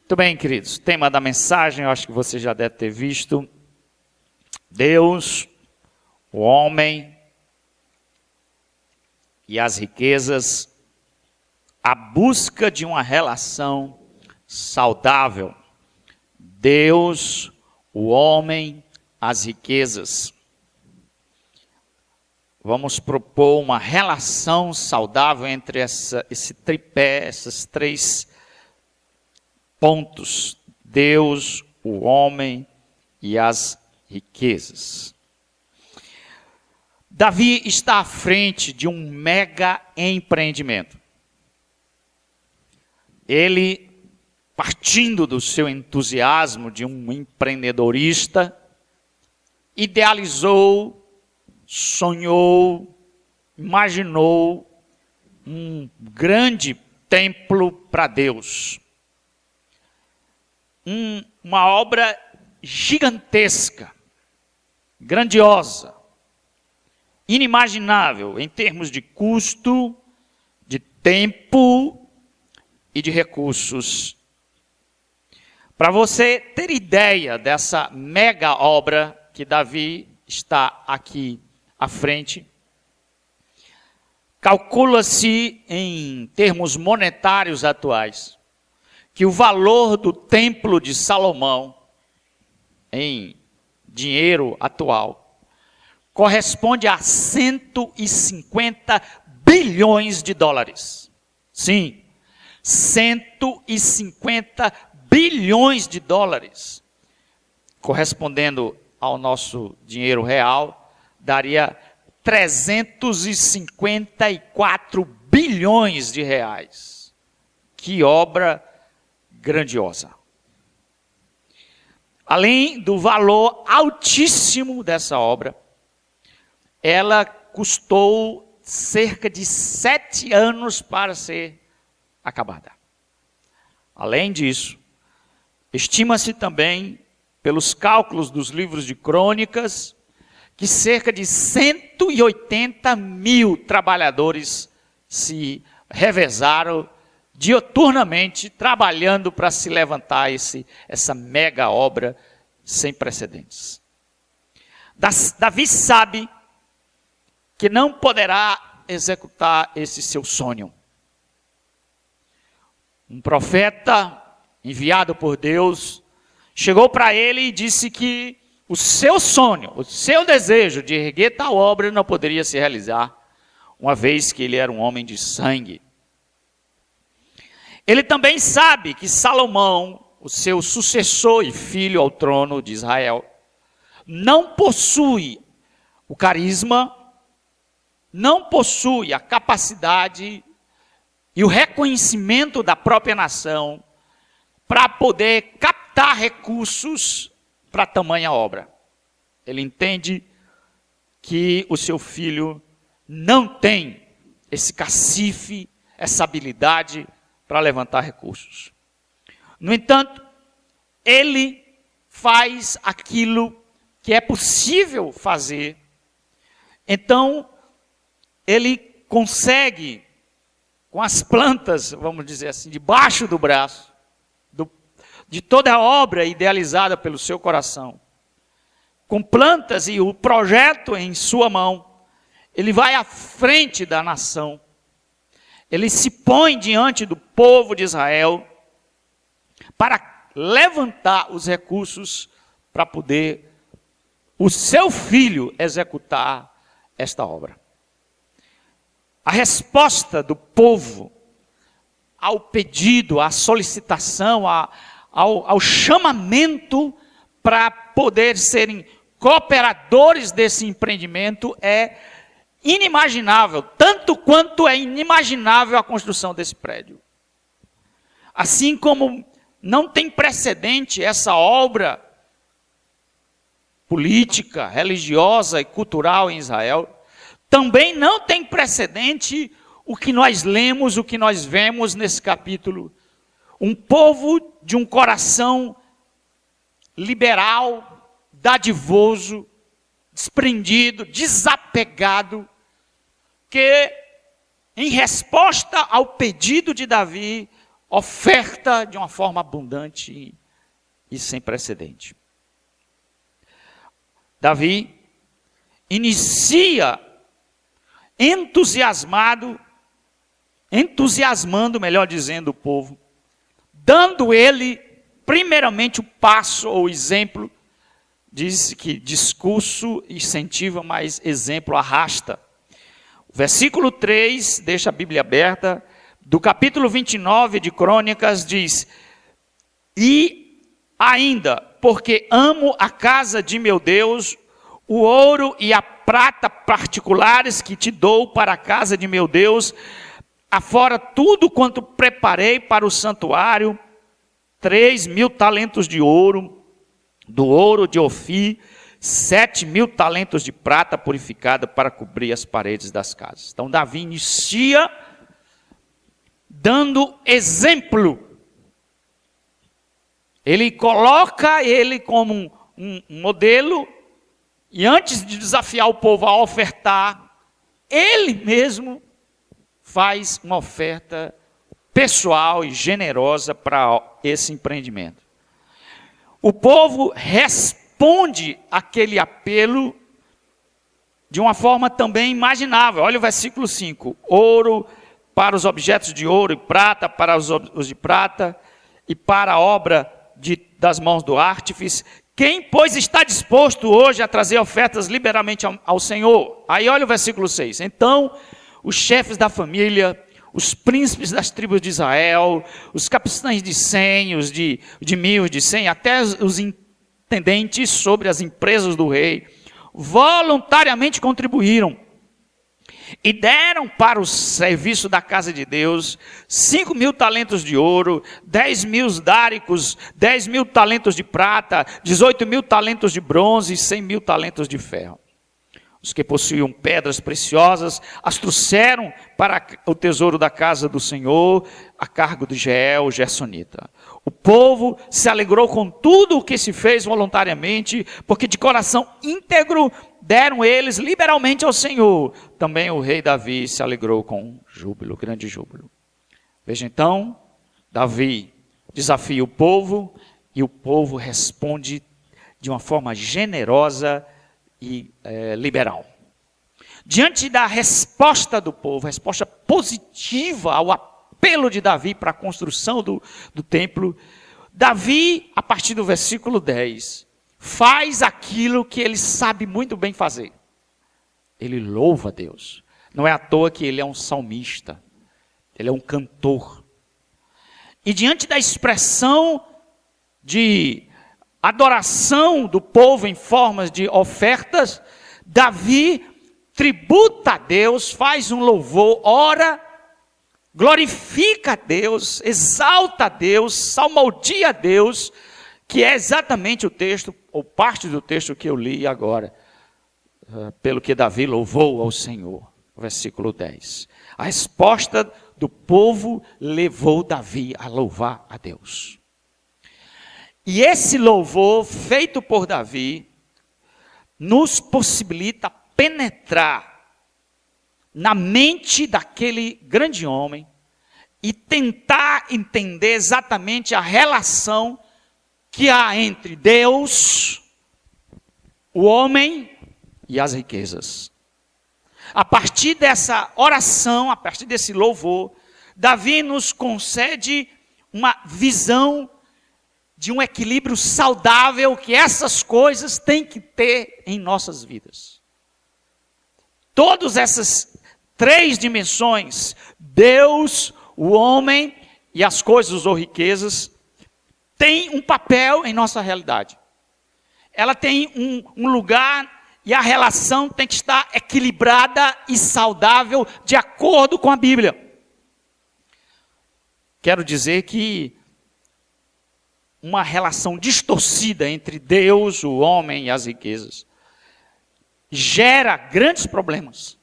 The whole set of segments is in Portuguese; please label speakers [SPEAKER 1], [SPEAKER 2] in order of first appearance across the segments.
[SPEAKER 1] Muito bem, queridos. O tema da mensagem, eu acho que você já deve ter visto. Deus, o homem e as riquezas, a busca de uma relação saudável. Deus, o homem, as riquezas. Vamos propor uma relação saudável entre esse tripé, esses três pontos: Deus, o homem e as riquezas. Davi está à frente de um mega empreendimento. Ele, partindo do seu entusiasmo de um empreendedorista, idealizou, sonhou, imaginou um grande templo para Deus. Uma obra gigantesca, grandiosa, inimaginável em termos de custo, de tempo e de recursos. Para você ter ideia dessa mega obra que Davi está aqui à frente, calcula-se em termos monetários atuais que o valor do templo de Salomão, em dinheiro atual, corresponde a 150 bilhões de dólares. Sim, 150 bilhões de dólares, correspondendo ao nosso dinheiro real, daria 354 bilhões de reais. Que obra grandiosa. Além do valor altíssimo dessa obra, ela custou cerca de 7 anos para ser acabada. Além disso, estima-se também, pelos cálculos dos livros de crônicas, que cerca de 180 mil trabalhadores se revezaram dioturnamente, trabalhando para se levantar essa mega obra sem precedentes. Davi sabe que não poderá executar esse seu sonho. Um profeta enviado por Deus chegou para ele e disse que o seu sonho, o seu desejo de erguer tal obra não poderia se realizar, uma vez que ele era um homem de sangue. Ele também sabe que Salomão, o seu sucessor e filho ao trono de Israel, não possui o carisma, não possui a capacidade e o reconhecimento da própria nação para poder captar recursos para tamanha obra. Ele entende que o seu filho não tem esse cacife, essa habilidade para levantar recursos. No entanto, ele faz aquilo que é possível fazer. Então, ele consegue, com as plantas, vamos dizer assim, debaixo do braço, de toda a obra idealizada pelo seu coração, com plantas e o projeto em sua mão, ele vai à frente da nação. Ele se põe diante do povo de Israel para levantar os recursos para poder o seu filho executar esta obra. A resposta do povo ao pedido, à solicitação, ao chamamento para poder serem cooperadores desse empreendimento é inimaginável, tanto quanto é inimaginável a construção desse prédio. Assim como não tem precedente essa obra política, religiosa e cultural em Israel, também não tem precedente o que nós lemos, o que nós vemos nesse capítulo. Um povo de um coração liberal, dadivoso, desprendido, desapegado, que em resposta ao pedido de Davi, oferta de uma forma abundante e sem precedente. Davi inicia entusiasmando, melhor dizendo, o povo, dando ele, primeiramente, o passo ou exemplo. Diz que discurso incentiva, mas exemplo arrasta. O versículo 3, deixa a Bíblia aberta, do capítulo 29 de Crônicas, diz: e ainda, porque amo a casa de meu Deus, o ouro e a prata particulares que te dou para a casa de meu Deus, afora tudo quanto preparei para o santuário, 3.000 talentos de ouro, do ouro de Ofir, 7.000 talentos de prata purificada para cobrir as paredes das casas. Então Davi inicia dando exemplo. Ele coloca ele como um modelo, e antes de desafiar o povo a ofertar, ele mesmo faz uma oferta pessoal e generosa para esse empreendimento. O povo responde àquele apelo de uma forma também imaginável. Olha o versículo 5. Ouro para os objetos de ouro e prata para os de prata e para a obra das mãos do artífice. Quem, pois, está disposto hoje a trazer ofertas liberalmente ao Senhor? Aí olha o versículo 6. Então, os chefes da família, os príncipes das tribos de Israel, os capitães de 100, os de 1000, de 100, até os intendentes sobre as empresas do rei, voluntariamente contribuíram e deram para o serviço da casa de Deus 5.000 talentos de ouro, 10.000 dáricos, 10.000 talentos de prata, 18.000 talentos de bronze e 100.000 talentos de ferro. Os que possuíam pedras preciosas as trouxeram para o tesouro da casa do Senhor, a cargo de Jeiel, o Gersonita. O povo se alegrou com tudo o que se fez voluntariamente, porque de coração íntegro deram eles liberalmente ao Senhor. Também o rei Davi se alegrou com júbilo, grande júbilo. Veja então, Davi desafia o povo e o povo responde de uma forma generosa e liberal. Diante da resposta do povo, resposta positiva ao apelo de Davi para a construção do templo, Davi, a partir do versículo 10, faz aquilo que ele sabe muito bem fazer. Ele louva a Deus. Não é à toa que ele é um salmista, ele é um cantor. E diante da expressão de adoração do povo em formas de ofertas, Davi tributa a Deus, faz um louvor, ora, glorifica a Deus, exalta a Deus, salmodia a Deus, que é exatamente o texto, ou parte do texto que eu li agora, pelo que Davi louvou ao Senhor, versículo 10. A resposta do povo levou Davi a louvar a Deus. E esse louvor feito por Davi nos possibilita penetrar na mente daquele grande homem e tentar entender exatamente a relação que há entre Deus, o homem e as riquezas. A partir dessa oração, a partir desse louvor, Davi nos concede uma visão de um equilíbrio saudável que essas coisas têm que ter em nossas vidas. Todas essas três dimensões, Deus, o homem e as coisas ou riquezas, têm um papel em nossa realidade. Ela tem um lugar e a relação tem que estar equilibrada e saudável de acordo com a Bíblia. Quero dizer que uma relação distorcida entre Deus, o homem e as riquezas gera grandes problemas.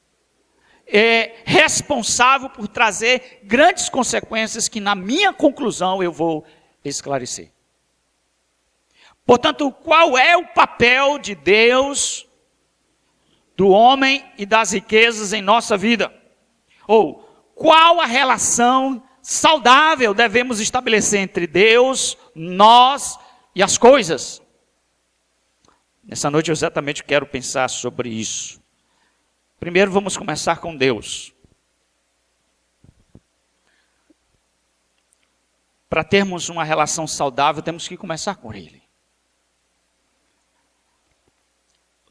[SPEAKER 1] É responsável por trazer grandes consequências que, na minha conclusão, eu vou esclarecer. Portanto, qual é o papel de Deus, do homem e das riquezas em nossa vida? Ou qual a relação saudável devemos estabelecer entre Deus, nós e as coisas. Nessa noite eu exatamente quero pensar sobre isso. Primeiro vamos começar com Deus. Para termos uma relação saudável, temos que começar com Ele.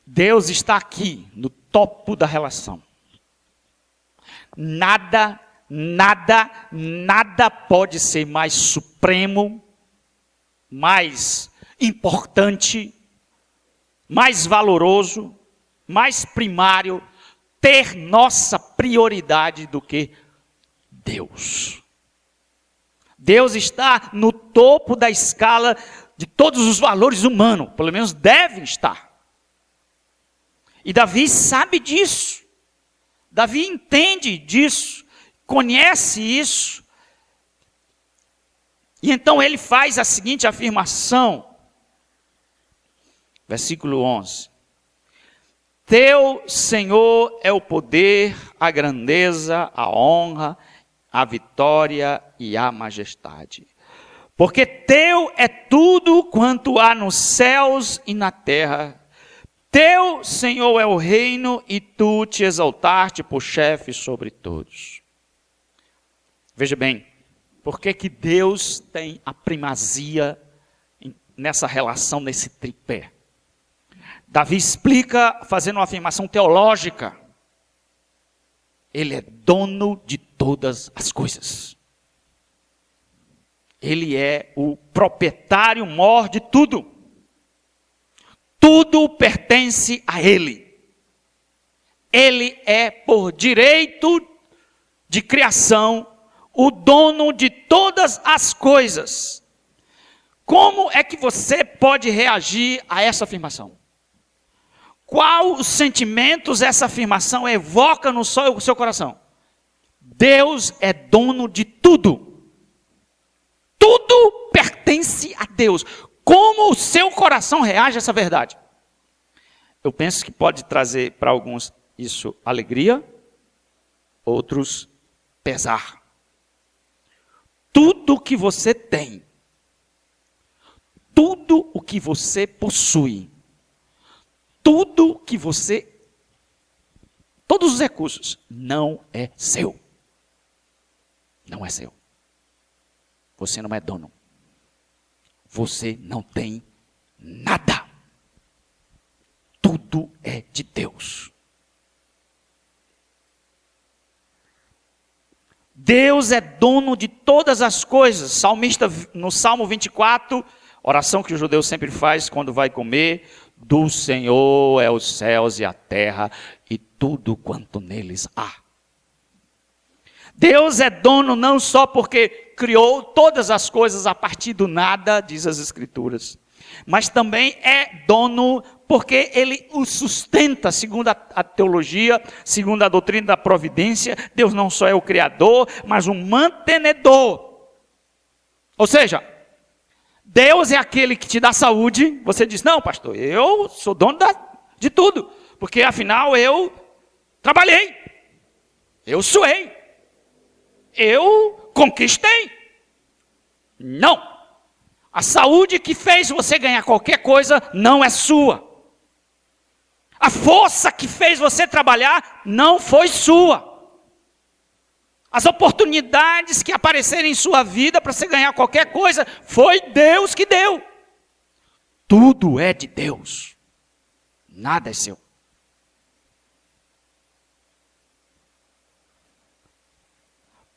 [SPEAKER 1] Deus está aqui, no topo da relação. Nada pode ser mais supremo, mais importante, mais valoroso, mais primário, ter nossa prioridade do que Deus. Deus está no topo da escala de todos os valores humanos, pelo menos devem estar. E Davi sabe disso. Davi entende disso, conhece isso. E então ele faz a seguinte afirmação. Versículo 11. Teu, Senhor, é o poder, a grandeza, a honra, a vitória e a majestade. Porque teu é tudo quanto há nos céus e na terra. Teu, Senhor, é o reino e tu te exaltaste por chefe sobre todos. Veja bem, por que Deus tem a primazia nessa relação, nesse tripé? Davi explica fazendo uma afirmação teológica. Ele é dono de todas as coisas. Ele é o proprietário maior de tudo. Tudo pertence a Ele. Ele é, por direito de criação, o dono de todas as coisas. Como é que você pode reagir a essa afirmação? Qual os sentimentos essa afirmação evoca no seu coração? Deus é dono de tudo. Tudo pertence a Deus. Como o seu coração reage a essa verdade? Eu penso que pode trazer para alguns isso alegria, outros pesar. Tudo que você tem, tudo o que você possui, tudo que você, todos os recursos, não é seu. Não é seu. Você não é dono. Você não tem nada. Tudo é de Deus. Deus é dono de todas as coisas. Salmista, no Salmo 24, oração que o judeu sempre faz quando vai comer: do Senhor é os céus e a terra e tudo quanto neles há. Deus é dono não só porque criou todas as coisas a partir do nada, diz as Escrituras, mas também é dono porque Ele o sustenta, segundo a teologia, segundo a doutrina da providência. Deus não só é o Criador, mas um mantenedor. Ou seja, Deus é aquele que te dá saúde. Você diz: não, pastor, eu sou dono de tudo, porque afinal eu trabalhei, eu suei, eu conquistei. Não. A saúde que fez você ganhar qualquer coisa não é sua. A força que fez você trabalhar não foi sua. As oportunidades que apareceram em sua vida para você ganhar qualquer coisa, foi Deus que deu. Tudo é de Deus. Nada é seu.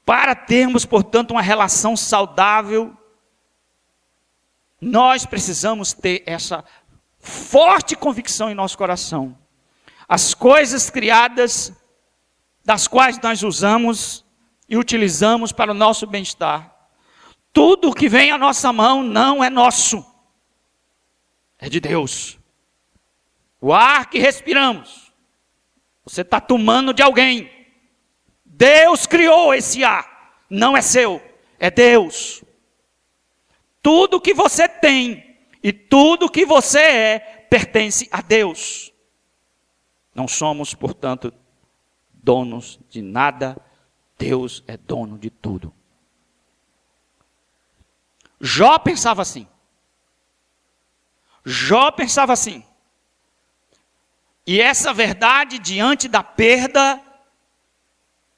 [SPEAKER 1] Para termos, portanto, uma relação saudável, nós precisamos ter essa forte convicção em nosso coração. As coisas criadas, das quais nós usamos e utilizamos para o nosso bem-estar, tudo que vem à nossa mão não é nosso, é de Deus. O ar que respiramos, você está tomando de alguém. Deus criou esse ar, não é seu, é Deus. Tudo que você tem e tudo que você é pertence a Deus. Não somos, portanto, donos de nada. Deus é dono de tudo. Jó pensava assim. Jó pensava assim. E essa verdade diante da perda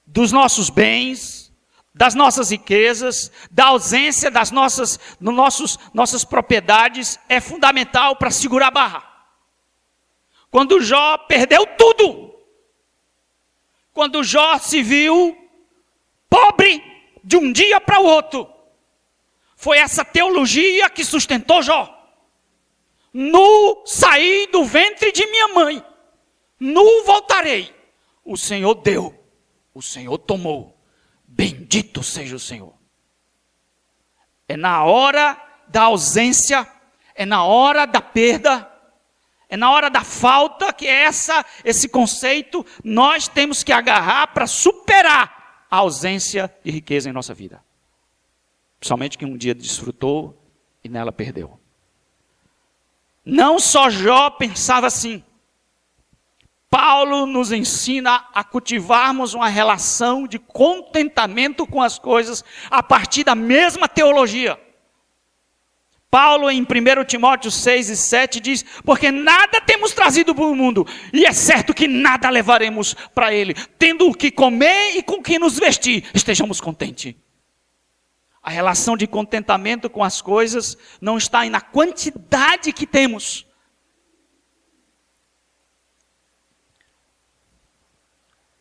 [SPEAKER 1] dos nossos bens, das nossas riquezas, da ausência das nossas propriedades, é fundamental para segurar a barra. Quando Jó perdeu tudo, quando Jó se viu pobre de um dia para o outro, foi essa teologia que sustentou Jó. Nu saí do ventre de minha mãe, nu voltarei. O Senhor deu, o Senhor tomou. Bendito seja o Senhor. É na hora da ausência, é na hora da perda, é na hora da falta que esse conceito nós temos que agarrar para superar a ausência de riqueza em nossa vida. Principalmente que um dia desfrutou e nela perdeu. Não só Jó pensava assim. Paulo nos ensina a cultivarmos uma relação de contentamento com as coisas a partir da mesma teologia. Paulo em 1 Timóteo 6 e 7 diz, porque nada temos trazido para o mundo, e é certo que nada levaremos para ele. Tendo o que comer e com o que nos vestir, estejamos contentes. A relação de contentamento com as coisas não está na quantidade que temos.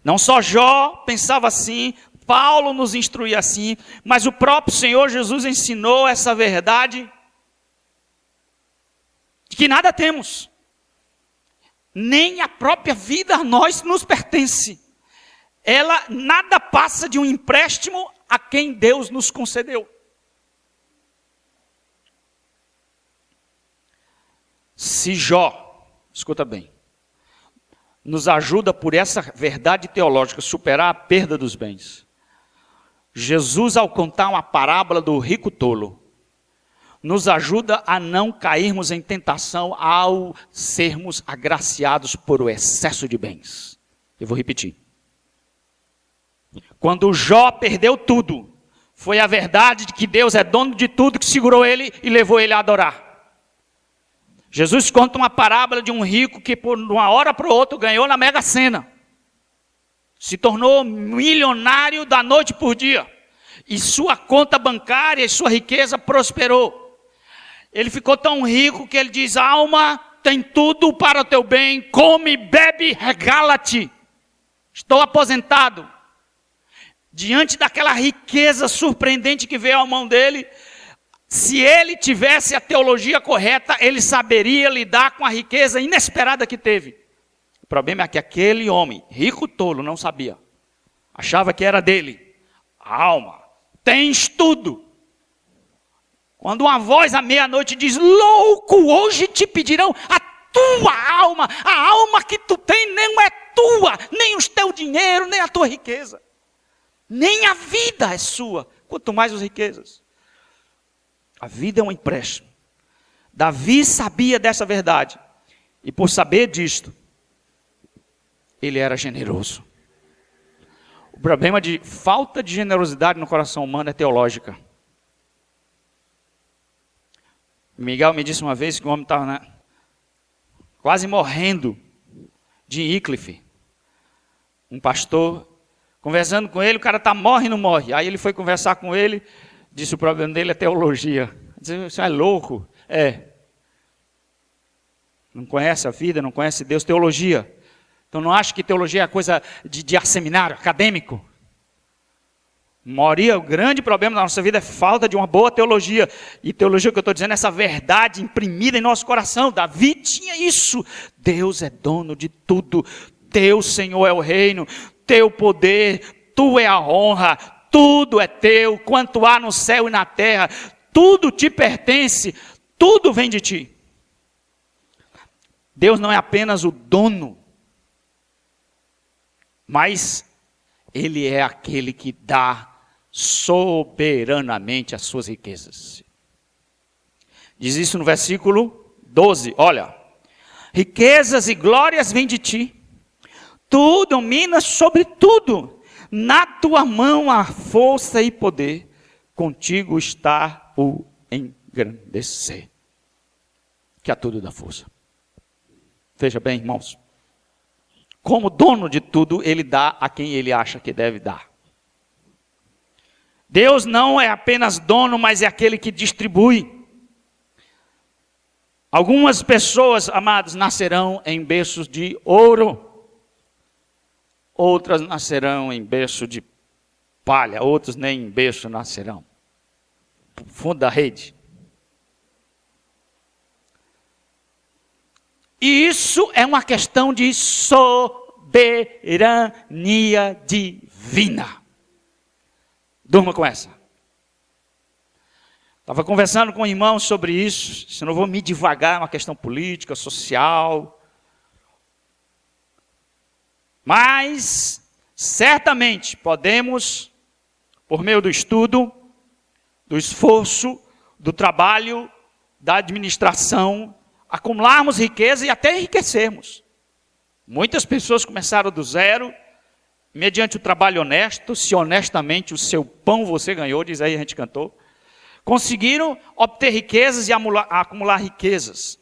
[SPEAKER 1] Não só Jó pensava assim, Paulo nos instruía assim, mas o próprio Senhor Jesus ensinou essa verdade de que nada temos. Nem a própria vida a nós nos pertence. Ela nada passa de um empréstimo a quem Deus nos concedeu. Se Jó, escuta bem, nos ajuda por essa verdade teológica, superar a perda dos bens. Jesus, ao contar uma parábola do rico tolo, nos ajuda a não cairmos em tentação ao sermos agraciados por o excesso de bens. Eu vou repetir. Quando Jó perdeu tudo, foi a verdade de que Deus é dono de tudo que segurou ele e levou ele a adorar. Jesus conta uma parábola de um rico que por uma hora para o outro ganhou na Mega Sena. Se tornou milionário da noite por dia. E sua conta bancária e sua riqueza prosperou. Ele ficou tão rico que ele diz, alma, tem tudo para o teu bem, come, bebe, regala-te. Estou aposentado. Diante daquela riqueza surpreendente que veio à mão dele, se ele tivesse a teologia correta, ele saberia lidar com a riqueza inesperada que teve. O problema é que aquele homem, rico tolo, não sabia. Achava que era dele. Alma, tens tudo. Quando uma voz à meia-noite diz, louco, hoje te pedirão a tua alma. A alma que tu tem não é tua, nem o teu dinheiro, nem a tua riqueza. Nem a vida é sua, quanto mais as riquezas. A vida é um empréstimo. Davi sabia dessa verdade. E por saber disto, ele era generoso. O problema de falta de generosidade no coração humano é teológica. Miguel me disse uma vez que o homem estava quase morrendo de Wycliffe. Um pastor, conversando com ele, o cara morre e não morre. Aí ele foi conversar com ele, disse o problema dele é teologia. Disse, você é louco? É. Não conhece a vida, não conhece Deus, teologia. Então não acha que teologia é coisa de seminário acadêmico? O grande problema da nossa vida é falta de uma boa teologia. E teologia que eu estou dizendo é essa verdade imprimida em nosso coração. Davi tinha isso. Deus é dono de tudo. Teu Senhor é o reino. Teu poder, tu é a honra. Tudo é teu. Quanto há no céu e na terra. Tudo te pertence. Tudo vem de ti. Deus não é apenas o dono. Mas Ele é aquele que dá soberanamente as suas riquezas. Diz isso no versículo 12, olha. Riquezas e glórias vêm de ti. Tu dominas sobre tudo. Na tua mão há força e poder. Contigo está o engrandecer, que a tudo dá força. Veja bem, irmãos, como dono de tudo, ele dá a quem ele acha que deve dar. Deus não é apenas dono, mas é aquele que distribui. Algumas pessoas, amados, nascerão em berços de ouro, outras nascerão em berço de palha, outros nem em berço nascerão. Fundo da rede. E isso é uma questão de soberania divina. Durma com essa. Estava conversando com um irmão sobre isso, se não vou me divagar, é uma questão política, social. Mas, certamente, podemos, por meio do estudo, do esforço, do trabalho, da administração, acumularmos riqueza e até enriquecermos. Muitas pessoas começaram do zero, mediante o trabalho honesto, se honestamente o seu pão você ganhou, diz aí, a gente cantou, conseguiram obter riquezas e acumular riquezas.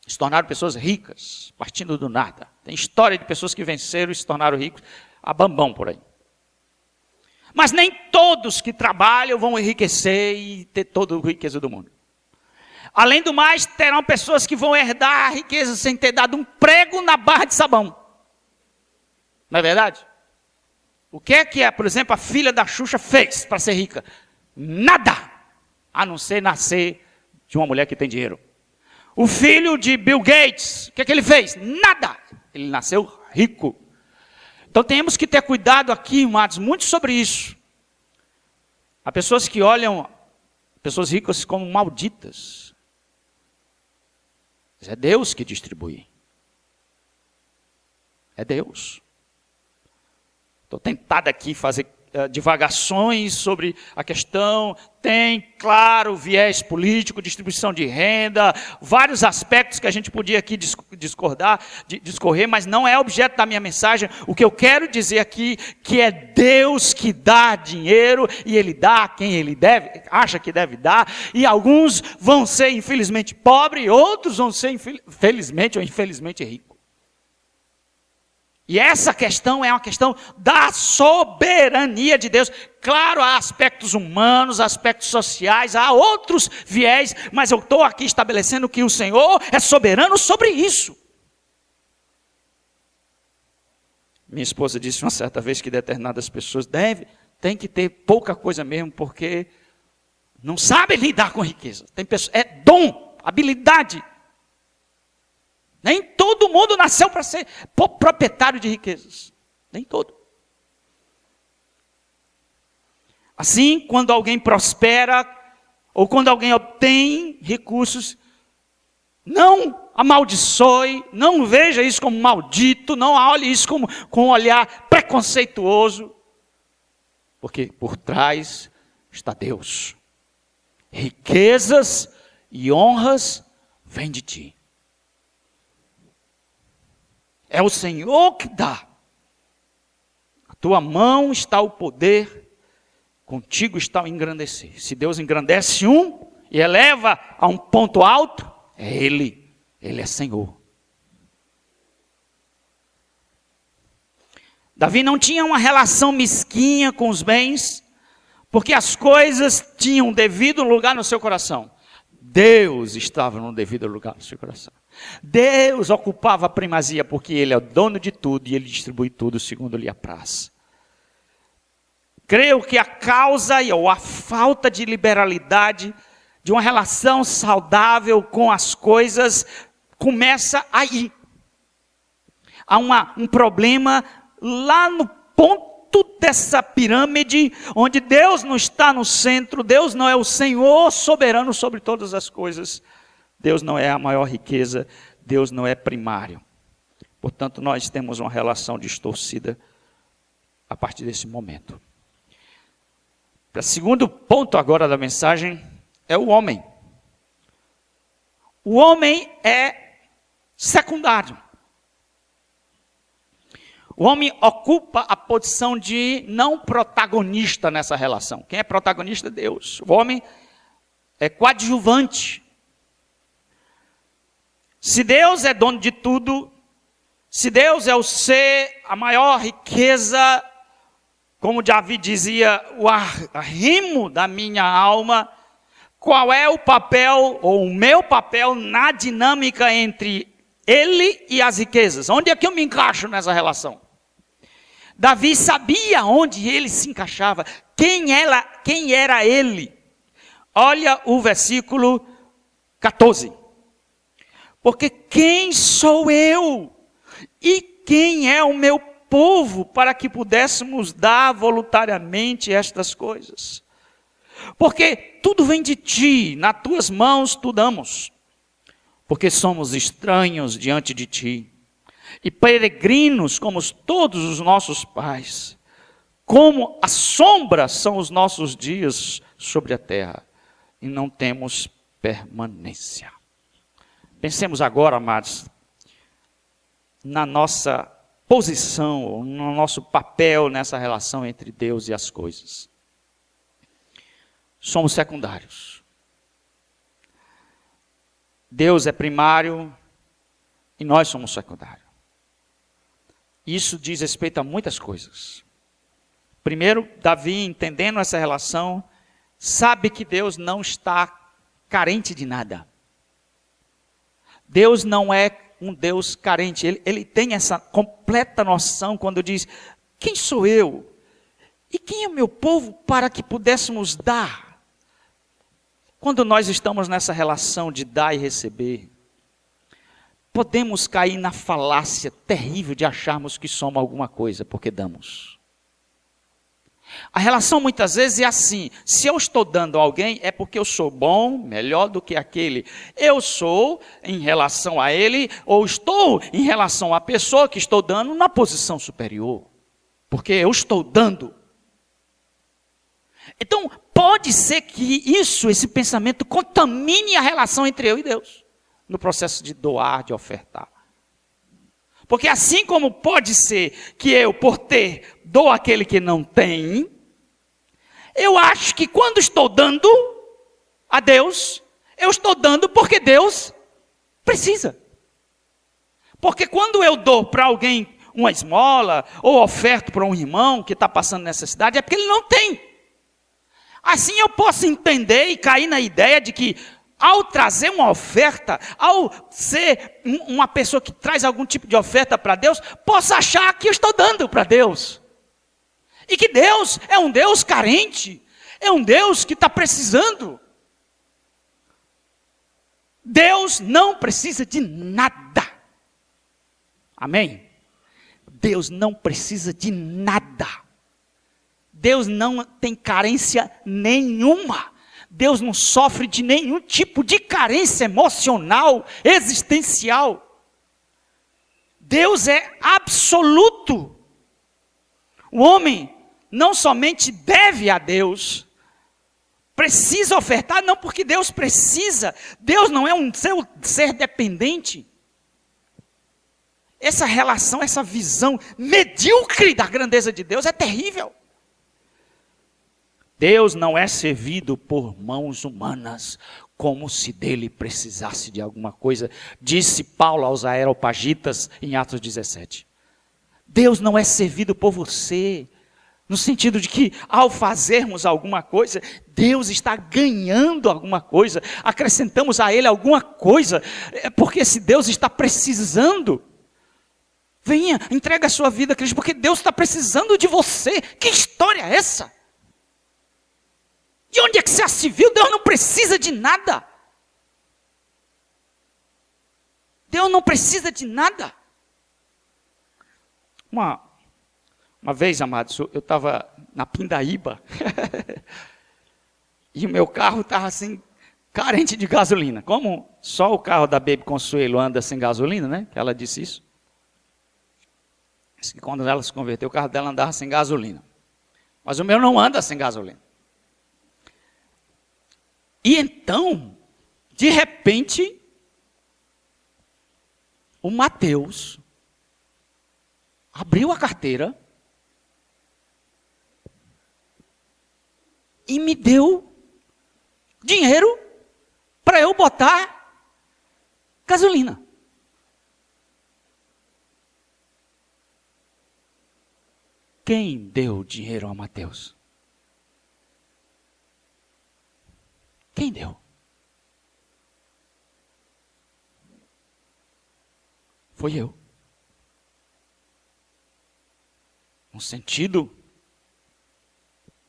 [SPEAKER 1] Se tornaram pessoas ricas, partindo do nada. Tem história de pessoas que venceram e se tornaram ricos, a bambão por aí. Mas nem todos que trabalham vão enriquecer e ter toda a riqueza do mundo. Além do mais, terão pessoas que vão herdar a riqueza sem ter dado um prego na barra de sabão. Não é verdade? O que é, por exemplo, a filha da Xuxa fez para ser rica? Nada, a não ser nascer de uma mulher que tem dinheiro. O filho de Bill Gates, o que ele fez? Nada, ele nasceu rico. Então temos que ter cuidado aqui, amados, muito sobre isso. Há pessoas que olham pessoas ricas como malditas. É Deus que distribui. É Deus. Estou tentado aqui fazer divagações sobre a questão. Tem, claro, viés político, distribuição de renda, vários aspectos que a gente podia aqui discorrer, mas não é objeto da minha mensagem. O que eu quero dizer aqui, que é Deus que dá dinheiro, e Ele dá a quem Ele acha que deve dar, e alguns vão ser infelizmente pobres, outros vão ser felizmente ou infelizmente ricos. E essa questão é uma questão da soberania de Deus. Claro, há aspectos humanos, aspectos sociais, há outros viés, mas eu estou aqui estabelecendo que o Senhor é soberano sobre isso. Minha esposa disse uma certa vez que determinadas pessoas tem que ter pouca coisa mesmo, porque não sabem lidar com riqueza. Tem pessoas, é dom, habilidade. Nem todo mundo nasceu para ser proprietário de riquezas. Nem todo. Assim, quando alguém prospera, ou quando alguém obtém recursos, não amaldiçoe, não veja isso como maldito, não olhe isso com um olhar preconceituoso, porque por trás está Deus. Riquezas e honras vêm de ti. É o Senhor que dá. A tua mão está o poder, contigo está o engrandecer. Se Deus engrandece um e eleva a um ponto alto, é Ele. Ele é Senhor. Davi não tinha uma relação mesquinha com os bens, porque as coisas tinham devido lugar no seu coração. Deus estava no devido lugar no seu coração. Deus ocupava a primazia, porque Ele é o dono de tudo e Ele distribui tudo segundo lhe apraz. Creio que a causa ou a falta de liberalidade, de uma relação saudável com as coisas, começa aí. Há um problema lá no ponto dessa pirâmide, onde Deus não está no centro, Deus não é o Senhor soberano sobre todas as coisas. Deus não é a maior riqueza, Deus não é primário. Portanto, nós temos uma relação distorcida a partir desse momento. O segundo ponto agora da mensagem é o homem. O homem é secundário. O homem ocupa a posição de não protagonista nessa relação. Quem é protagonista é Deus. O homem é coadjuvante. Se Deus é dono de tudo, se Deus é o ser, a maior riqueza, como Davi dizia, o arrimo da minha alma, qual é o papel, ou o meu papel, na dinâmica entre ele e as riquezas? Onde é que eu me encaixo nessa relação? Davi sabia onde ele se encaixava, quem era ele. Olha o versículo 14. Porque quem sou eu e quem é o meu povo para que pudéssemos dar voluntariamente estas coisas? Porque tudo vem de ti, nas tuas mãos tu damos. Porque somos estranhos diante de ti, e peregrinos como todos os nossos pais. Como a sombra são os nossos dias sobre a terra, e não temos permanência. Pensemos agora, amados, na nossa posição, no nosso papel nessa relação entre Deus e as coisas. Somos secundários. Deus é primário e nós somos secundários. Isso diz respeito a muitas coisas. Primeiro, Davi, entendendo essa relação, sabe que Deus não está carente de nada. Deus não é um Deus carente. Ele tem essa completa noção quando diz: quem sou eu? E quem é o meu povo para que pudéssemos dar? Quando nós estamos nessa relação de dar e receber, podemos cair na falácia terrível de acharmos que somos alguma coisa porque damos. A relação muitas vezes é assim: se eu estou dando a alguém, é porque eu sou bom, melhor do que aquele. Eu sou em relação a ele, ou estou em relação à pessoa que estou dando na posição superior. Porque eu estou dando. Então, pode ser que esse pensamento contamine a relação entre eu e Deus, no processo de doar, de ofertar. Porque assim como pode ser que eu, por ter, dou àquele que não tem, eu acho que quando estou dando a Deus, eu estou dando porque Deus precisa. Porque quando eu dou para alguém uma esmola, ou oferto para um irmão que está passando necessidade, é porque ele não tem. Assim eu posso entender e cair na ideia de que, ao trazer uma oferta, ao ser uma pessoa que traz algum tipo de oferta para Deus, posso achar que eu estou dando para Deus. E que Deus é um Deus carente, é um Deus que está precisando. Deus não precisa de nada. Amém? Deus não precisa de nada. Deus não tem carência nenhuma. Deus não sofre de nenhum tipo de carência emocional, existencial. Deus é absoluto. O homem não somente deve a Deus, precisa ofertar, não porque Deus precisa. Deus não é um ser dependente. Essa relação, essa visão medíocre da grandeza de Deus é terrível. Deus não é servido por mãos humanas, como se dele precisasse de alguma coisa, disse Paulo aos Areopagitas em Atos 17. Deus não é servido por você, no sentido de que ao fazermos alguma coisa, Deus está ganhando alguma coisa, acrescentamos a ele alguma coisa, porque se Deus está precisando, venha, entrega a sua vida a Cristo, porque Deus está precisando de você. Que história é essa? De onde é que você se viu? Deus não precisa de nada. Deus não precisa de nada. Uma vez, amados, eu estava na Pindaíba e o meu carro estava assim, carente de gasolina. Como só o carro da Baby Consuelo anda sem gasolina, né? Que ela disse isso. Disse que quando ela se converteu, o carro dela andava sem gasolina. Mas o meu não anda sem gasolina. E então, de repente, o Mateus abriu a carteira e me deu dinheiro gasolina. Quem deu dinheiro a Mateus? Quem deu? Foi eu. No sentido,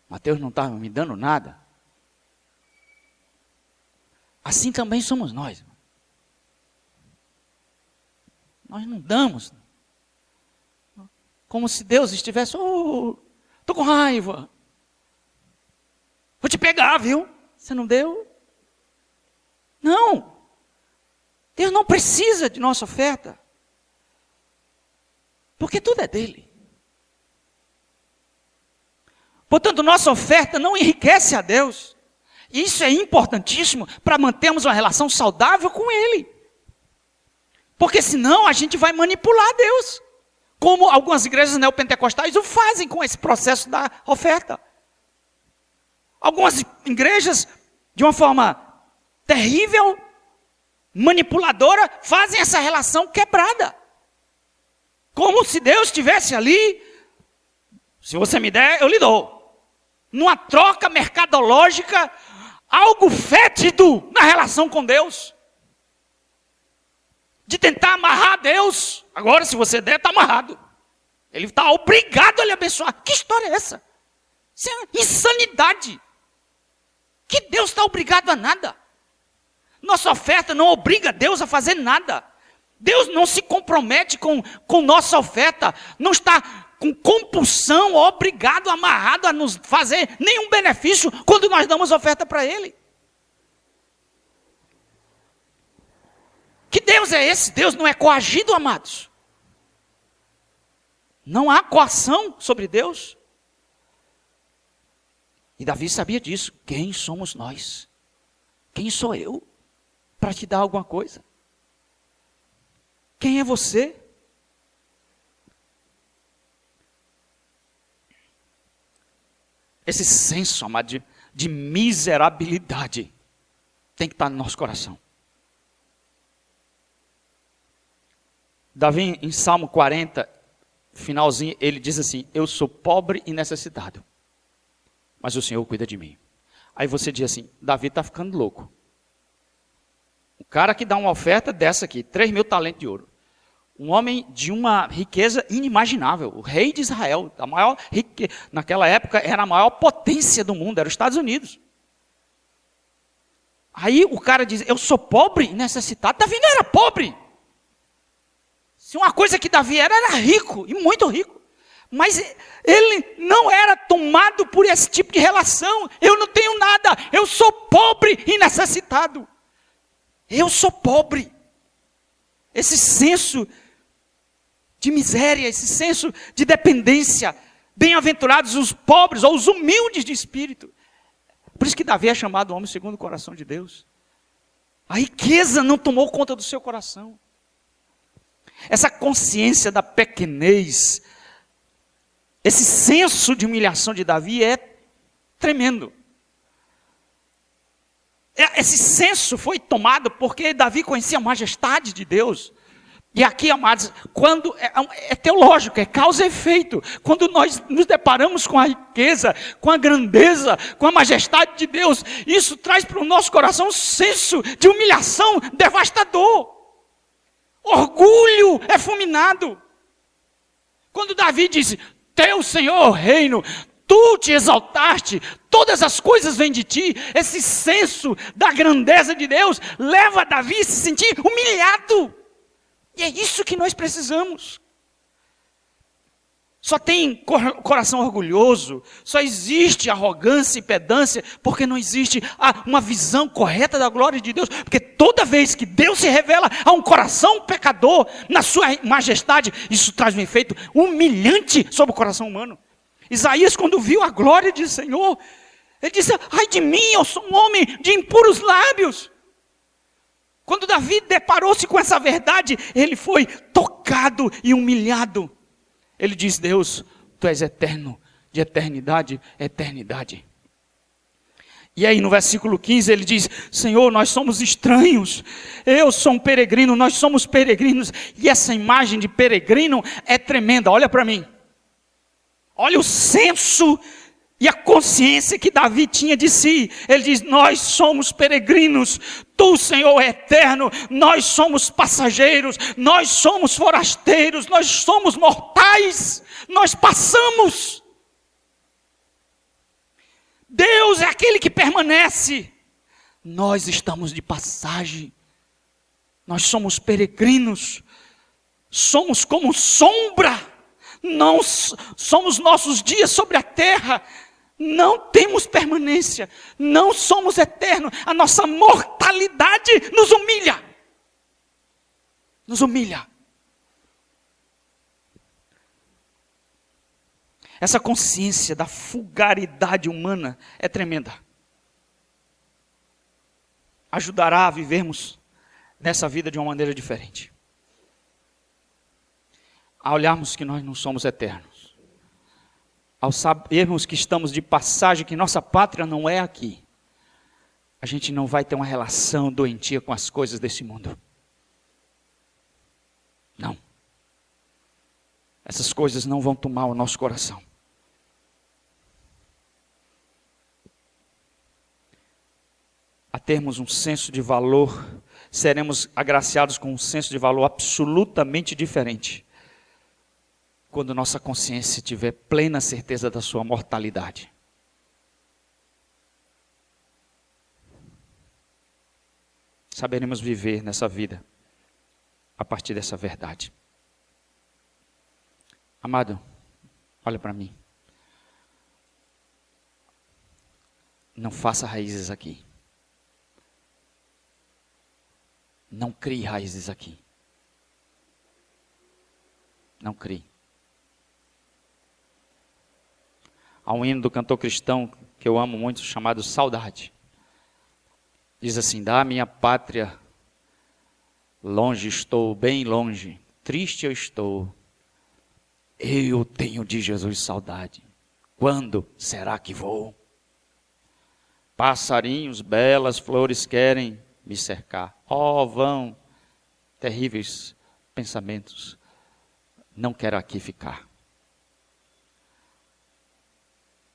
[SPEAKER 1] Mateus não estava me dando nada. Assim também somos nós. Nós não damos. Como se Deus estivesse, estou com raiva. Vou te pegar, viu? Você não deu? Não. Deus não precisa de nossa oferta. Porque tudo é dele. Portanto, nossa oferta não enriquece a Deus. E isso é importantíssimo para mantermos uma relação saudável com Ele. Porque senão a gente vai manipular Deus. Como algumas igrejas neopentecostais o fazem com esse processo da oferta. Algumas igrejas, de uma forma terrível, manipuladora, fazem essa relação quebrada. Como se Deus estivesse ali, se você me der, eu lhe dou. Numa troca mercadológica, algo fétido na relação com Deus. De tentar amarrar Deus. Agora, se você der, está amarrado. Ele está obrigado a lhe abençoar. Que história é essa? Isso é insanidade. Que Deus está obrigado a nada. Nossa oferta não obriga Deus a fazer nada. Deus não se compromete com nossa oferta. Não está com compulsão, obrigado, amarrado a nos fazer nenhum benefício quando nós damos oferta para Ele. Que Deus é esse? Deus não é coagido, amados. Não há coação sobre Deus. E Davi sabia disso. Quem somos nós? Quem sou eu para te dar alguma coisa? Quem é você? Esse senso, amado, de miserabilidade tem que estar no nosso coração. Davi, em Salmo 40, finalzinho, ele diz assim: eu sou pobre e necessitado, mas o Senhor cuida de mim. Aí você diz assim: Davi está ficando louco. O cara que dá uma oferta dessa aqui, 3.000 talentos de ouro. Um homem de uma riqueza inimaginável. O rei de Israel, a maior naquela época era a maior potência do mundo, era os Estados Unidos. Aí o cara diz: eu sou pobre e necessitado. Davi não era pobre. Se uma coisa que Davi era rico, e muito rico. Mas ele não era tomado por esse tipo de relação. Eu não tenho nada, eu sou pobre e necessitado. Eu sou pobre. Esse senso de miséria, esse senso de dependência. Bem-aventurados os pobres ou os humildes de espírito. Por isso que Davi é chamado homem segundo o coração de Deus. A riqueza não tomou conta do seu coração. Essa consciência da pequenez, esse senso de humilhação de Davi é tremendo. Esse senso foi tomado porque Davi conhecia a majestade de Deus. E aqui, amados, quando é teológico, é causa e efeito. Quando nós nos deparamos com a riqueza, com a grandeza, com a majestade de Deus, isso traz para o nosso coração um senso de humilhação devastador. Orgulho é fulminado. Quando Davi disse: teu Senhor reino, tu te exaltaste, todas as coisas vêm de ti. Esse senso da grandeza de Deus leva Davi a se sentir humilhado. E é isso que nós precisamos. Só tem coração orgulhoso, só existe arrogância e pedância, porque não existe uma visão correta da glória de Deus. Porque toda vez que Deus se revela a um coração pecador, na sua majestade, isso traz um efeito humilhante sobre o coração humano. Isaías, quando viu a glória do Senhor, ele disse: ai de mim, eu sou um homem de impuros lábios. Quando Davi deparou-se com essa verdade, ele foi tocado e humilhado. Ele diz: Deus, tu és eterno, de eternidade a eternidade. E aí no versículo 15 ele diz: Senhor, nós somos estranhos, eu sou um peregrino, nós somos peregrinos. E essa imagem de peregrino é tremenda, olha para mim. Olha o senso e a consciência que Davi tinha de si. Ele diz: nós somos peregrinos, tu, Senhor, é eterno, nós somos passageiros, nós somos forasteiros, nós somos mortais, nós passamos. Deus é aquele que permanece, nós estamos de passagem, nós somos peregrinos, somos como sombra, não somos nossos dias sobre a terra, não temos permanência, não somos eternos, a nossa mortalidade nos humilha, nos humilha. Essa consciência da fugaridade humana é tremenda. Ajudará a vivermos nessa vida de uma maneira diferente. A olharmos que nós não somos eternos. Ao sabermos que estamos de passagem, que nossa pátria não é aqui. A gente não vai ter uma relação doentia com as coisas desse mundo. Não. Essas coisas não vão tomar o nosso coração. A termos um senso de valor, seremos agraciados com um senso de valor absolutamente diferente, quando nossa consciência tiver plena certeza da sua mortalidade. Saberemos viver nessa vida, a partir dessa verdade. Amado, olha para mim. Não faça raízes aqui. Não crie raízes aqui. Não crie. Há um hino do cantor cristão que eu amo muito, chamado Saudade. Diz assim: da minha pátria, longe estou, bem longe, triste eu estou. Eu tenho de Jesus saudade. Quando será que vou? Passarinhos, belas flores querem me cercar. Oh, vão, terríveis pensamentos. Não quero aqui ficar.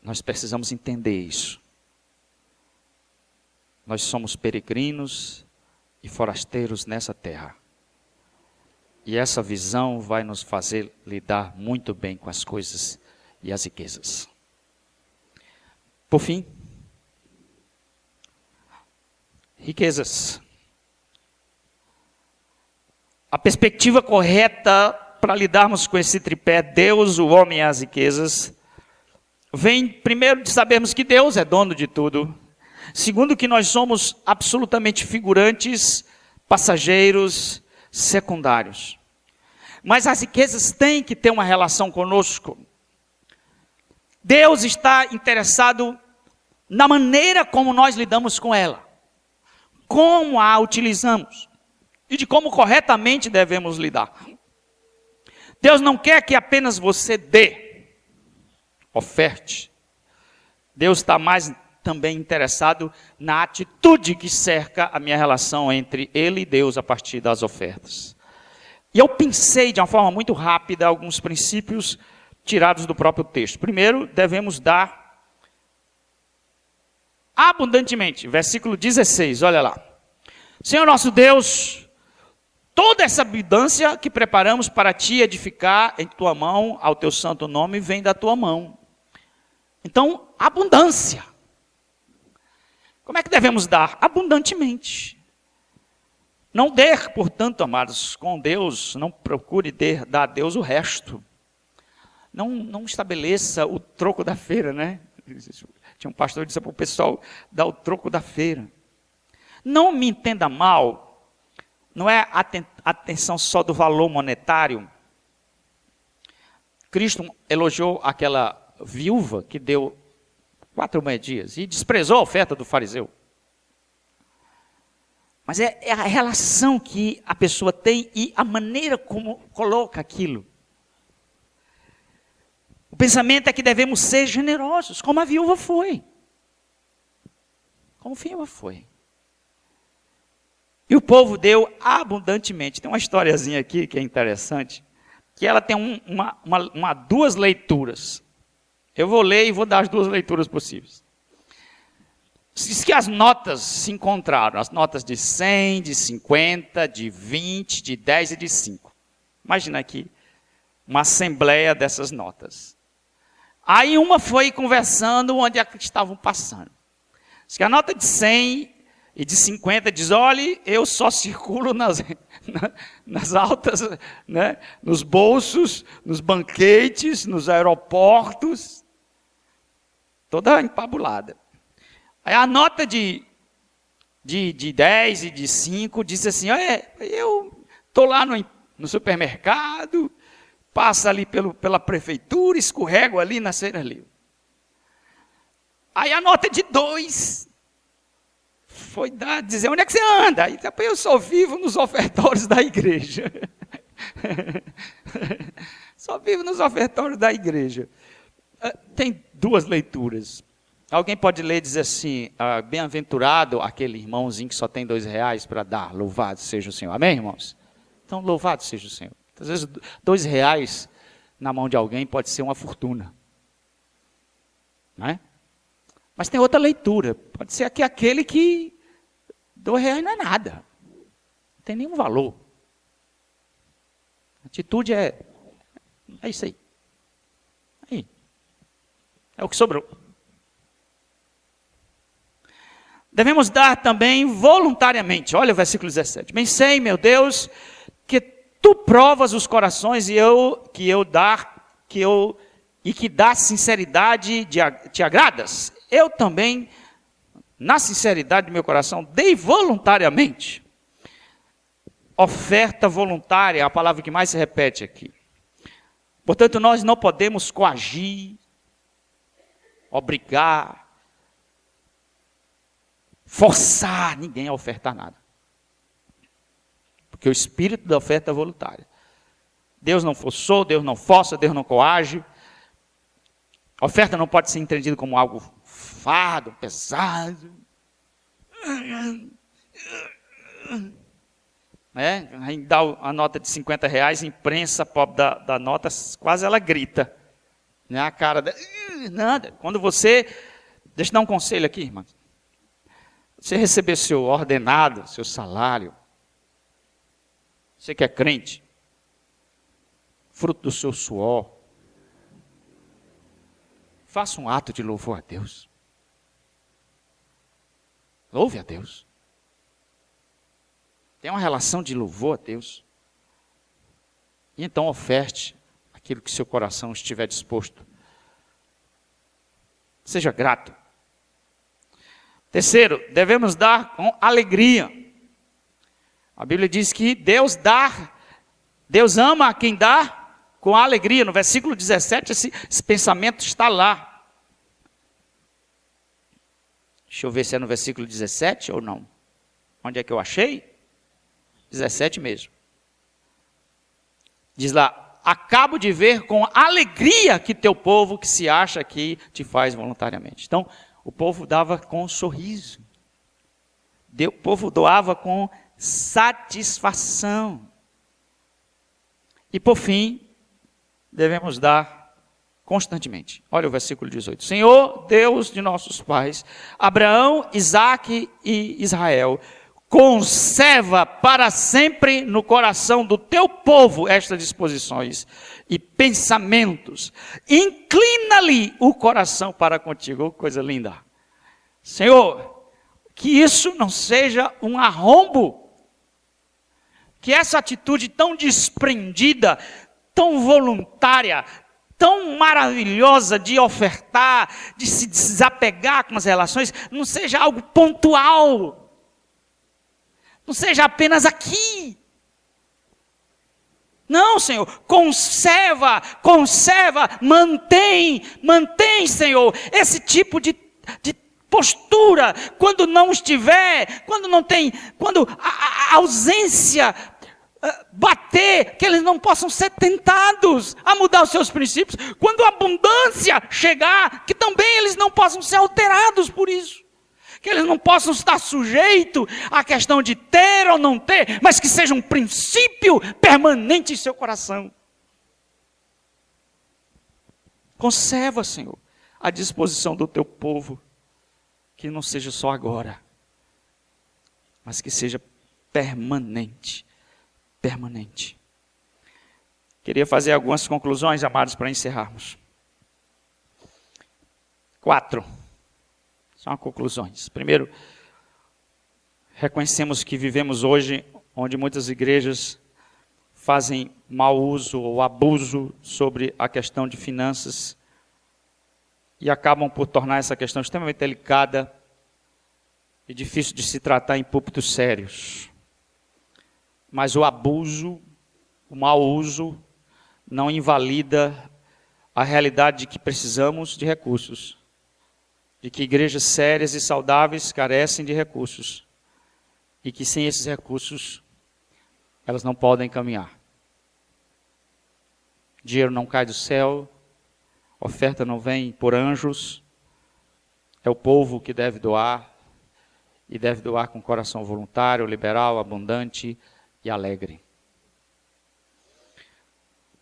[SPEAKER 1] Nós precisamos entender isso. Nós somos peregrinos e forasteiros nessa terra. E essa visão vai nos fazer lidar muito bem com as coisas e as riquezas. Por fim, riquezas. A perspectiva correta para lidarmos com esse tripé, Deus, o homem e as riquezas, vem primeiro de sabermos que Deus é dono de tudo. Segundo, que nós somos absolutamente figurantes, passageiros, secundários. Mas as riquezas têm que ter uma relação conosco. Deus está interessado na maneira como nós lidamos com ela. Como a utilizamos. E de como corretamente devemos lidar. Deus não quer que apenas você dê, oferte. Deus está mais também interessado na atitude que cerca a minha relação entre Ele e Deus a partir das ofertas. E eu pensei de uma forma muito rápida alguns princípios tirados do próprio texto. Primeiro, devemos dar abundantemente. Versículo 16, olha lá. Senhor nosso Deus, toda essa abundância que preparamos para ti edificar em tua mão, ao teu santo nome, vem da tua mão. Então, abundância. Como é que devemos dar? Abundantemente. Não dê, portanto, amados, com Deus, não procure dar a Deus o resto. Não estabeleça o troco da feira, né? Tinha um pastor que disse para o pessoal dar o troco da feira. Não me entenda mal, não é atenção só do valor monetário. Cristo elogiou aquela viúva que deu 4 moedinhas e desprezou a oferta do fariseu. Mas é a relação que a pessoa tem e a maneira como coloca aquilo. O pensamento é que devemos ser generosos, como a viúva foi. Confirma, foi. E o povo deu abundantemente. Tem uma historiazinha aqui que é interessante, que ela tem duas leituras. Eu vou ler e vou dar as duas leituras possíveis. Diz que as notas se encontraram, as notas de 100, de 50, de 20, de 10 e de 5. Imagina aqui uma assembleia dessas notas. Aí uma foi conversando onde é que estavam passando. Diz que a nota de 100 e de 50 diz, olhe, eu só circulo nas altas, né, nos bolsos, nos banquetes, nos aeroportos, toda empabulada. Aí a nota de 10 e de 5 diz assim, eu estou lá no supermercado, passa ali pela prefeitura, escorrego ali na Feira Livre. Aí a nota de 2 foi dizer, onde é que você anda? Aí, eu só vivo nos ofertórios da igreja. Só vivo nos ofertórios da igreja. Tem duas leituras. Alguém pode ler e dizer assim, bem-aventurado aquele irmãozinho que só tem R$2 para dar, louvado seja o Senhor. Amém, irmãos? Então, louvado seja o Senhor. Às vezes, R$2 na mão de alguém pode ser uma fortuna. Não é? Mas tem outra leitura. Pode ser aquele que R$2 não é nada. Não tem nenhum valor. A atitude é isso aí. É o que sobrou. Devemos dar também voluntariamente. Olha o versículo 17. Bem sei, meu Deus, que tu provas os corações e que da sinceridade te agradas. Eu também, na sinceridade do meu coração, dei voluntariamente. Oferta voluntária é a palavra que mais se repete aqui. Portanto, nós não podemos coagir, obrigar, forçar ninguém a ofertar nada. Porque o espírito da oferta é voluntária. Deus não forçou, Deus não força, Deus não coage. A oferta não pode ser entendida como algo fardo, pesado. Aí dá a nota de R$50, a imprensa pobre da nota, quase ela grita. A cara nada. Quando você, deixa eu dar um conselho aqui, irmão. Você receber seu ordenado, seu salário, você que é crente, fruto do seu suor, faça um ato de louvor a Deus. Louve a Deus. Tenha uma relação de louvor a Deus. E então oferte aquilo que seu coração estiver disposto. Seja grato. Terceiro, devemos dar com alegria. A Bíblia diz que Deus ama a quem dá com alegria. No versículo 17, esse pensamento está lá. Deixa eu ver se é no versículo 17 ou não. Onde é que eu achei? 17 mesmo. Diz lá, acabo de ver com alegria que teu povo que se acha aqui te faz voluntariamente. Então, o povo dava com sorriso. O povo doava com satisfação. E por fim, devemos dar constantemente. Olha o versículo 18. Senhor, Deus de nossos pais, Abraão, Isaque e Israel, conserva para sempre no coração do teu povo estas disposições e pensamentos. Inclina-lhe o coração para contigo. Oh, coisa linda. Senhor, que isso não seja um arrombo. Que essa atitude tão desprendida, tão voluntária, tão maravilhosa de ofertar, de se desapegar com as relações, não seja algo pontual. Não seja apenas aqui. Não, Senhor, conserva, mantém, Senhor, esse tipo de postura, quando não estiver, quando a ausência bater, que eles não possam ser tentados a mudar os seus princípios, quando a abundância chegar, que também eles não possam ser alterados por isso. que eles não possam estar sujeitos à questão de ter ou não ter, mas que seja um princípio permanente em seu coração. Conserva, Senhor, a disposição do teu povo, que não seja só agora, mas que seja permanente, permanente. Queria fazer algumas conclusões, amados, para encerrarmos. 4. São conclusões. Primeiro, reconhecemos que vivemos hoje onde muitas igrejas fazem mau uso ou abuso sobre a questão de finanças e acabam por tornar essa questão extremamente delicada e difícil de se tratar em púlpitos sérios. Mas o abuso, o mau uso, não invalida a realidade de que precisamos de recursos, de que igrejas sérias e saudáveis carecem de recursos, e que sem esses recursos elas não podem caminhar. Dinheiro não cai do céu, oferta não vem por anjos, é o povo que deve doar, e deve doar com coração voluntário, liberal, abundante e alegre.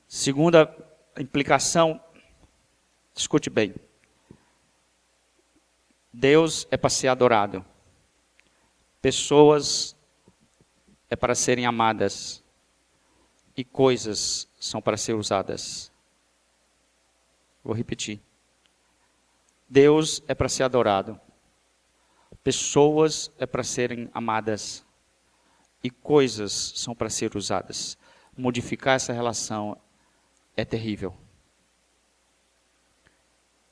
[SPEAKER 1] Segunda implicação, escute bem. Deus é para ser adorado. Pessoas é para serem amadas. E coisas são para ser usadas. Vou repetir. Deus é para ser adorado. Pessoas é para serem amadas. E coisas são para ser usadas. Modificar essa relação é terrível.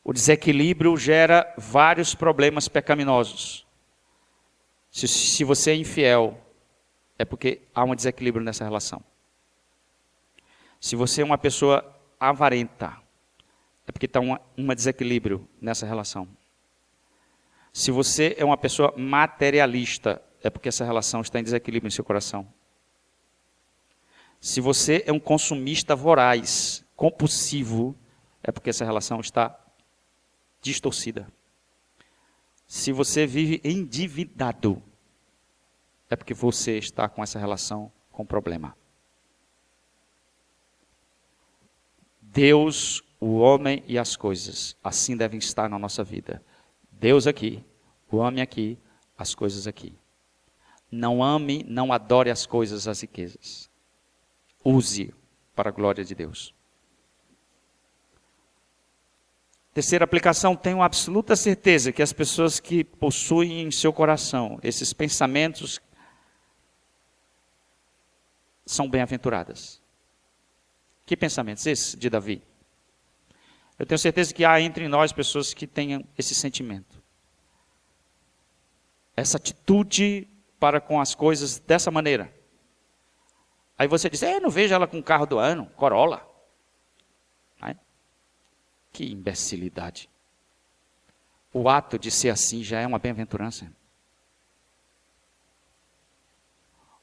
[SPEAKER 1] O desequilíbrio gera vários problemas pecaminosos. Se você é infiel, é porque há um desequilíbrio nessa relação. Se você é uma pessoa avarenta, é porque está um desequilíbrio nessa relação. Se você é uma pessoa materialista, é porque essa relação está em desequilíbrio em seu coração. Se você é um consumista voraz, compulsivo, é porque essa relação está distorcida. Se você vive endividado, é porque você está com essa relação com problema. Deus, o homem e as coisas, assim devem estar na nossa vida. Deus aqui, o homem aqui, as coisas aqui. Não ame, não adore as coisas, as riquezas. Use para a glória de Deus. Terceira aplicação, tenho absoluta certeza que as pessoas que possuem em seu coração esses pensamentos são bem-aventuradas. Que pensamentos esses de Davi? Eu tenho certeza que há entre nós pessoas que tenham esse sentimento. Essa atitude para com as coisas dessa maneira. Aí você diz, não vejo ela com o carro do ano, Corolla. Que imbecilidade. O ato de ser assim já é uma bem-aventurança.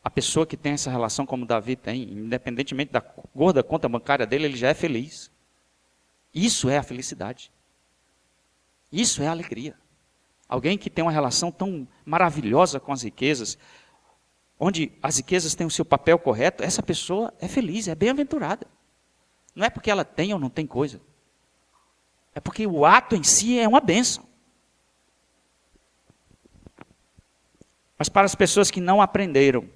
[SPEAKER 1] A pessoa que tem essa relação como Davi tem, independentemente da gorda conta bancária dele, ele já é feliz. Isso é a felicidade. Isso é a alegria. Alguém que tem uma relação tão maravilhosa com as riquezas, onde as riquezas têm o seu papel correto, essa pessoa é feliz, é bem-aventurada. Não é porque ela tem ou não tem coisa. É porque o ato em si é uma bênção. Mas para as pessoas que não aprenderam,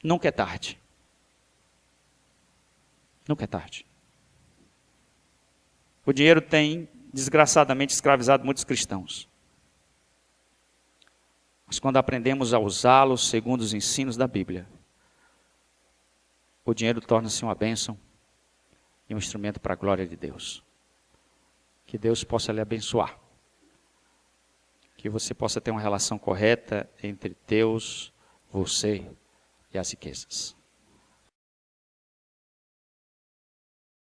[SPEAKER 1] nunca é tarde. Nunca é tarde. O dinheiro tem, desgraçadamente, escravizado muitos cristãos. Mas quando aprendemos a usá-lo segundo os ensinos da Bíblia, o dinheiro torna-se uma bênção e um instrumento para a glória de Deus. Que Deus possa lhe abençoar. Que você possa ter uma relação correta entre Deus, você e as riquezas.